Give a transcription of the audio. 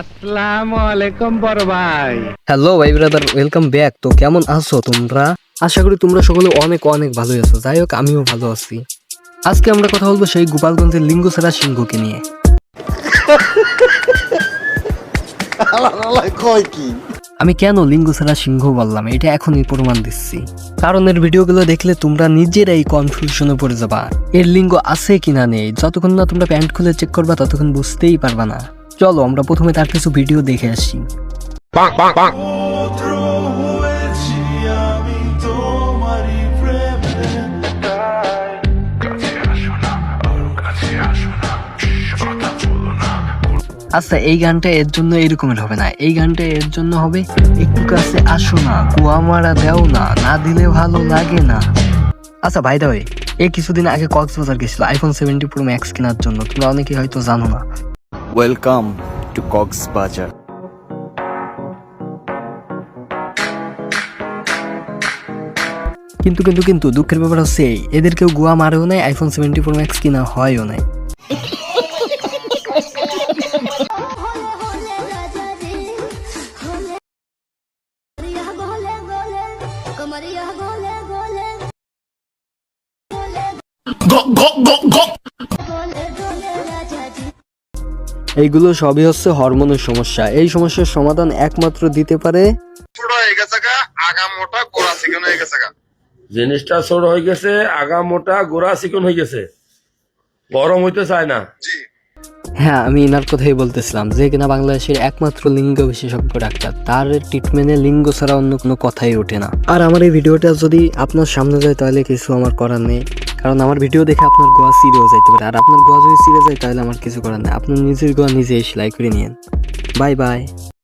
আসসালামু আলাইকুম বড় ভাই। হ্যালো ভাই ব্রাদার, ওয়েলকাম ব্যাক। তো কেমন আছো তোমরা? আশা করি তোমরা সকলে অনেক অনেক ভালোই আছো। যাই হোক, আমিও ভালো আছি। আজকে আমরা কথা বলবো সেই গোপালগঞ্জের লিঙ্গছড়া সিংহকে নিয়ে। আমি কেন লিঙ্গছড়া সিংহ বললাম এটা এখনই প্রমাণ দিচ্ছি, কারণ এর ভিডিওগুলো দেখলে তোমরা নিজেরাই কনফিউশনে পড়ে যাবা। এর লিঙ্গ আছে কিনা নেই, যতক্ষণ না তোমরা প্যান্ট খুলে চেক করবা ততক্ষণ বুঝতেই পারবা না। চলো আমরা প্রথমে তার কিছু ভিডিও দেখে আসি। আচ্ছা, এই গানটা এর জন্য এরকমের হবে না, এই গানটা এর জন্য হবে একটু কাছে আসো না, কুয়া মারা দেও না, না দিলে ভালো লাগে না। আচ্ছা ভাই দা, এই কিছুদিন আগে কক্সবাজার গেছিল আইফোন 70 প্রো ম্যাক্স কেনার জন্য। তোমরা অনেকেই হয়তো জানো না। Welcome to Cox's Bazar. কিন্তু কিন্তু কিন্তু দুঃখের ব্যাপার হচ্ছে এদের কেউ গোয়া মারেও নাই, আইফোন 70 প্রো ম্যাক্স কিনা হয়ও নাই। এইগুলো সবই হচ্ছে হরমোনের সমস্যা। এই সমস্যার সমাধান একমাত্র দিতে পারে জিনিসটা ছোট হয়ে গেছে, আগা মোটা, গোড়া চিকন হয়ে গেছে, গরম হইতে চায় না। হ্যাঁ, আমি এনার কথাই বলতেছিলাম, যে কিনা বাংলাদেশের একমাত্র লিঙ্গ বিশেষজ্ঞ ডাক্তার। তার ট্রিটমেন্টে লিঙ্গ ছাড়া অন্য কোনো কথাই ওঠে না। আর আমার এই ভিডিওটা যদি আপনার সামনে যায় তাহলে কিছু আমার করার নেই, কারণ আমার ভিডিও দেখে আপনার গোয়া সিরেও যাইতে পারে। আর আপনার গোয়া যদি সিরে যায় তাহলে আমার কিছু করার নেই। আপনার নিজের গোয়া নিজেই সেলাই করে নিয়েন। Bye bye.